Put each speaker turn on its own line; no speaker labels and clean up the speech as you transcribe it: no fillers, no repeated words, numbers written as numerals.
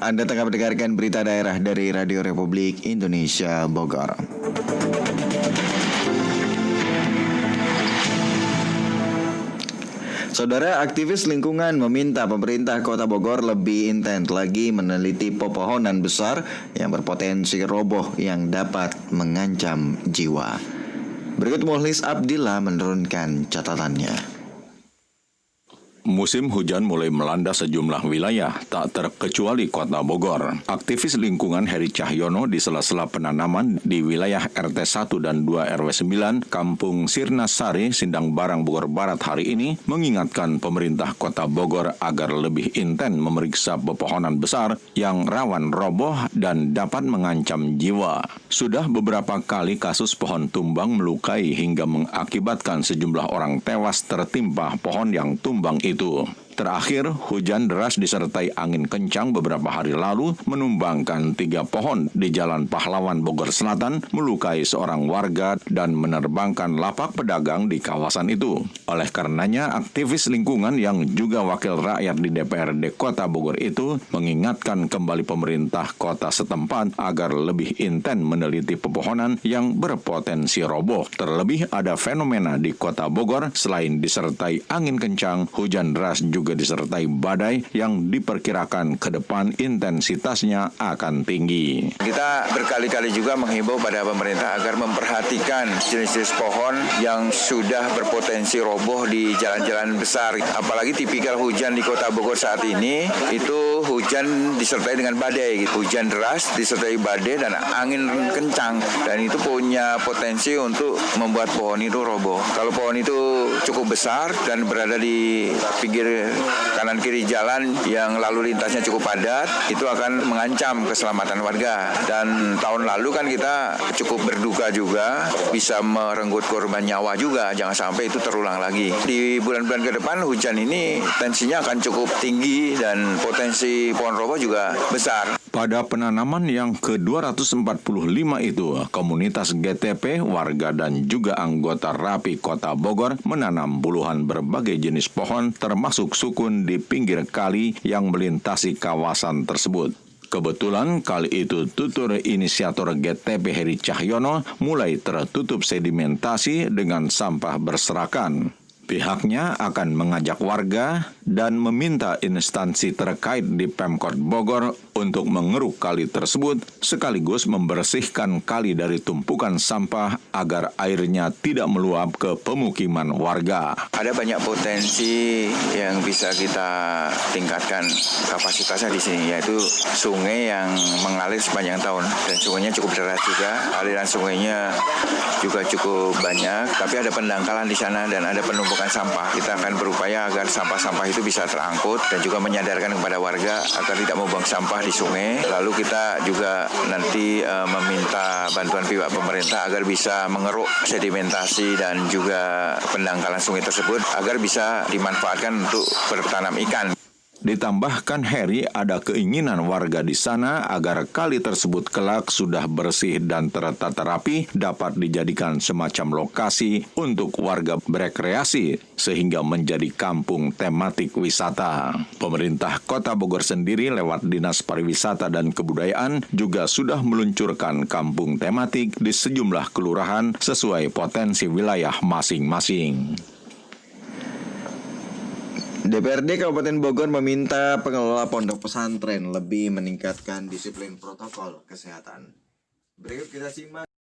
Anda tengah mendengarkan berita daerah dari Radio Republik Indonesia Bogor. Saudara, aktivis lingkungan meminta pemerintah Kota Bogor lebih intens lagi meneliti pepohonan besar yang berpotensi roboh yang dapat mengancam jiwa. Berikut Muhlis Abdillah menurunkan catatannya.
Musim hujan mulai melanda sejumlah wilayah, tak terkecuali Kota Bogor. Aktivis lingkungan Heri Cahyono di sela-sela penanaman di wilayah RT 1 dan 2 RW 9, Kampung Sirnasari, Sindang Barang, Bogor Barat hari ini, mengingatkan pemerintah Kota Bogor agar lebih intens memeriksa pepohonan besar yang rawan roboh dan dapat mengancam jiwa. Sudah beberapa kali kasus pohon tumbang melukai hingga mengakibatkan sejumlah orang tewas tertimpa pohon yang tumbang itu. Terakhir, hujan deras disertai angin kencang beberapa hari lalu menumbangkan 3 pohon di Jalan Pahlawan Bogor Selatan, melukai seorang warga dan menerbangkan lapak pedagang di kawasan itu. Oleh karenanya, aktivis lingkungan yang juga wakil rakyat di DPRD Kota Bogor itu mengingatkan kembali pemerintah kota setempat agar lebih intens meneliti pepohonan yang berpotensi roboh. Terlebih ada fenomena di Kota Bogor, selain disertai angin kencang, hujan deras juga disertai badai yang diperkirakan ke depan intensitasnya akan tinggi.
Kita berkali-kali juga menghimbau pada pemerintah agar memperhatikan jenis-jenis pohon yang sudah berpotensi roboh di jalan-jalan besar. Apalagi tipikal hujan di Kota Bogor saat ini, itu hujan disertai dengan badai. Hujan deras disertai badai dan angin kencang. Dan itu punya potensi untuk membuat pohon itu roboh. Kalau pohon itu cukup besar dan berada di pinggir kanan kiri jalan yang lalu lintasnya cukup padat, itu akan mengancam keselamatan warga. Dan tahun lalu kan kita cukup berduka juga, bisa merenggut korban nyawa juga, jangan sampai itu terulang lagi. Di bulan-bulan ke depan hujan ini tensinya akan cukup tinggi dan potensi pohon roboh juga besar.
Pada penanaman yang ke-245 itu, komunitas GTP, warga dan juga anggota RAPI Kota Bogor menanam puluhan berbagai jenis pohon termasuk sukun di pinggir kali yang melintasi kawasan tersebut. Kebetulan kali itu tutur inisiator GTP Heri Cahyono mulai tertutup sedimentasi dengan sampah berserakan. Pihaknya akan mengajak warga dan meminta instansi terkait di Pemkot Bogor untuk mengeruk kali tersebut sekaligus membersihkan kali dari tumpukan sampah agar airnya tidak meluap ke pemukiman warga.
Ada banyak potensi yang bisa kita tingkatkan kapasitasnya di sini, yaitu sungai yang mengalir sepanjang tahun dan sungainya cukup deras juga, aliran sungainya juga cukup banyak, tapi ada pendangkalan di sana dan ada penumpukan sampah. Kita akan berupaya agar sampah-sampah itu bisa terangkut dan juga menyadarkan kepada warga agar tidak membuang sampah di sungai. Lalu kita juga nanti meminta bantuan pihak pemerintah agar bisa mengeruk sedimentasi dan juga pendangkalan sungai tersebut agar bisa dimanfaatkan untuk bertanam ikan.
Ditambahkan Heri, ada keinginan warga di sana agar kali tersebut kelak sudah bersih dan tertata rapi dapat dijadikan semacam lokasi untuk warga berekreasi sehingga menjadi kampung tematik wisata. Pemerintah Kota Bogor sendiri lewat Dinas Pariwisata dan Kebudayaan juga sudah meluncurkan kampung tematik di sejumlah kelurahan sesuai potensi wilayah masing-masing.
DPRD Kabupaten Bogor meminta pengelola pondok pesantren lebih meningkatkan disiplin protokol kesehatan. Berikut kita simak.